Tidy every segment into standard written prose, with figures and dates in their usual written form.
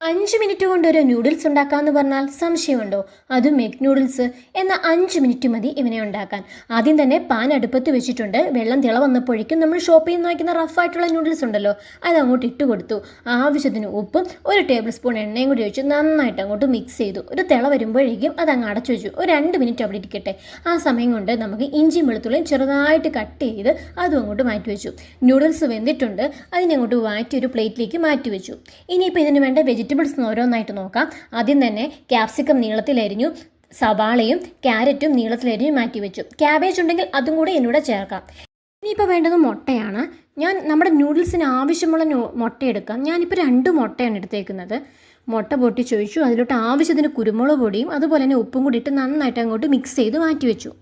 5 minute കൊണ്ട് ഒരു noodles ഉണ്ടാക്കാമെന്ന് പറഞ്ഞാൽ സംശയമുണ്ടോ? അതും എഗ് നൂഡിൽസ്. എന്നാൽ 5 മിനിറ്റ് മതി ഇവനെ ഉണ്ടാക്കാൻ. ആദ്യം തന്നെ പാൻ അടുപ്പത്ത് വെച്ചിട്ടുണ്ട്. വെള്ളം തിള വന്നപ്പോഴേക്കും നമ്മൾ ഷോപ്പിൽ നിന്ന് വാങ്ങിക്കുന്ന റഫായിട്ടുള്ള നൂഡിൽസ് ഉണ്ടല്ലോ, അത് അങ്ങോട്ട് ഇട്ട് കൊടുത്തു. ആവശ്യത്തിന് ഉപ്പും 1 ടേബിൾ സ്പൂൺ എണ്ണയും കൂടി ഒഴിച്ച് നന്നായിട്ട് അങ്ങോട്ട് മിക്സ് ചെയ്തു. ഒരു തിള വരുമ്പോഴേക്കും അത് അങ്ങ് അടച്ചു വെച്ചു. ഒരു 2 മിനിറ്റ് അവിടെ ഇരിക്കട്ടെ. ആ സമയം കൊണ്ട് നമുക്ക് ഇഞ്ചിയും വെളുത്തുള്ളിയും ചെറുതായിട്ട് കട്ട് ചെയ്ത് അതും അങ്ങോട്ട് മാറ്റി വെച്ചു. നൂഡിൽസ് വെന്തിട്ടുണ്ട്. അതിനങ്ങോട്ട് മാറ്റി ഒരു പ്ലേറ്റിലേക്ക് മാറ്റി വെച്ചു. ഇനിയിപ്പോൾ ഇതിന് വേണ്ട വെജിറ്റബിൾസ് ഓരോന്നായിട്ട് നോക്കാം. ആദ്യം തന്നെ ക്യാപ്സിക്കം നീളത്തിലരിഞ്ഞു, സവാളയും ക്യാരറ്റും നീളത്തിലരിഞ്ഞു മാറ്റി വെച്ചു. ക്യാബേജ് ഉണ്ടെങ്കിൽ അതും കൂടി എന്നൂടെ ചേർക്കാം. ഇനിയിപ്പോൾ വേണ്ടത് മുട്ടയാണ്. ഞാൻ നമ്മുടെ നൂഡിൽസിന് ആവശ്യമുള്ള മുട്ട എടുക്കാം. ഞാനിപ്പോൾ 2 മുട്ടയാണ് എടുത്തേക്കുന്നത്. മുട്ട പൊട്ടിച്ചൊഴിച്ചു. അതിലോട്ട് ആവശ്യത്തിന് കുരുമുളക് പൊടിയും അതുപോലെ തന്നെ ഉപ്പും കൂടി ഇട്ട് നന്നായിട്ട് അങ്ങോട്ട് മിക്സ് ചെയ്ത് മാറ്റി വെച്ചു.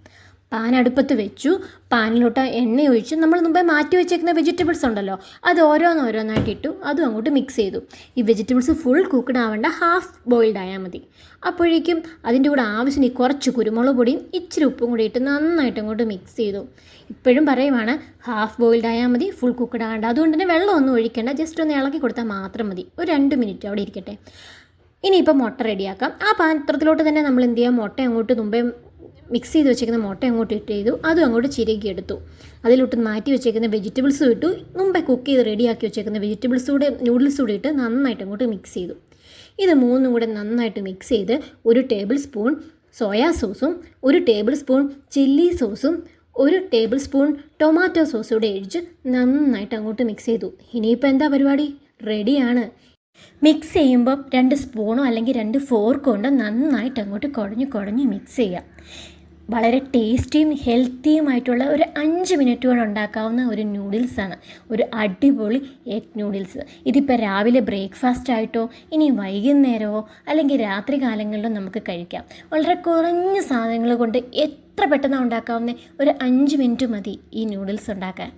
പാൻ അടുപ്പത്ത് വെച്ചു. പാനിലോട്ട് എണ്ണ ഒഴിച്ച് നമ്മൾ മുമ്പേ മാറ്റി വെച്ചേക്കുന്ന വെജിറ്റബിൾസ് ഉണ്ടല്ലോ, അത് ഓരോന്നോരോന്നായിട്ട് ഇട്ടു. അതും അങ്ങോട്ട് മിക്സ് ചെയ്തു. ഈ വെജിറ്റബിൾസ് ഫുൾ കുക്ക്ഡ് ആവേണ്ട, ഹാഫ് ബോയിൽഡ് ആയാൽ മതി. അപ്പോഴേക്കും അതിൻ്റെ കൂടെ ആവശ്യത്തിന് കുറച്ച് കുരുമുളക് പൊടിയും ഇച്ചിരി ഉപ്പും കൂടി ഇട്ട് നന്നായിട്ട് അങ്ങോട്ട് മിക്സ് ചെയ്തു. ഇപ്പോഴും പറയുവാണ്, ഹാഫ് ബോയിൽഡ് ആയാൽ മതി, ഫുൾ കുക്ക്ഡ് ആവേണ്ട. അതുകൊണ്ട് തന്നെ വെള്ളമൊന്നും ഒഴിക്കേണ്ട, ജസ്റ്റ് ഒന്ന് ഇളക്കി കൊടുത്താൽ മാത്രം മതി. ഒരു 2 മിനിറ്റ് അവിടെ ഇരിക്കട്ടെ. ഇനിയിപ്പോൾ മുട്ട റെഡിയാക്കാം. ആ പാത്രത്തിലോട്ട് തന്നെ നമ്മൾ എന്ത് ചെയ്യാം, മുട്ട അങ്ങോട്ട് മുമ്പേ മിക്സ് ചെയ്ത് വെച്ചേക്കുന്ന മുട്ട അങ്ങോട്ട് ഇട്ട് ചെയ്തു. അതും അങ്ങോട്ട് ചിരകി എടുത്തു. അതിലോട്ട് മാറ്റി വെച്ചേക്കുന്ന വെജിറ്റബിൾസും ഇട്ടു. മുമ്പേ കുക്ക് ചെയ്ത് റെഡിയാക്കി വെച്ചേക്കുന്ന വെജിറ്റബിൾസൂടെ നൂഡിൽസൂടെ ഇട്ട് നന്നായിട്ട് അങ്ങോട്ട് മിക്സ് ചെയ്തു. ഇത് മൂന്നും കൂടെ നന്നായിട്ട് മിക്സ് ചെയ്ത് 1 ടേബിൾ സ്പൂൺ സോയാ സോസും 1 ടേബിൾ സ്പൂൺ ചില്ലി സോസും 1 ടേബിൾ സ്പൂൺ ടൊമാറ്റോ സോസും കൂടെ ഒഴിച്ച് നന്നായിട്ട് അങ്ങോട്ട് മിക്സ് ചെയ്തു. ഇനിയിപ്പോൾ എന്താ പരിപാടി? റെഡിയാണ്. മിക്സ് ചെയ്യുമ്പോൾ 2 സ്പൂണോ അല്ലെങ്കിൽ 2 ഫോർക്കോ കൊണ്ട് നന്നായിട്ട് അങ്ങോട്ട് കുഴഞ്ഞ് മിക്സ് ചെയ്യാം. വളരെ ടേസ്റ്റിയും ഹെൽത്തിയുമായിട്ടുള്ള ഒരു 5 മിനിറ്റ് കൊണ്ട് ഉണ്ടാക്കാവുന്ന ഒരു നൂഡിൽസാണ്, ഒരു അടിപൊളി എഗ് നൂഡിൽസ്. ഇതിപ്പോൾ രാവിലെ ബ്രേക്ക്ഫാസ്റ്റ് ആയിട്ടോ ഇനി വൈകുന്നേരമോ അല്ലെങ്കിൽ രാത്രി കാലങ്ങളിലോ നമുക്ക് കഴിക്കാം. വളരെ കുറഞ്ഞ സാധനങ്ങൾ കൊണ്ട് എത്ര പെട്ടെന്ന് ഉണ്ടാക്കാവുന്ന ഒരു 5 മിനിറ്റ് മതി ഈ നൂഡിൽസ് ഉണ്ടാക്കാൻ.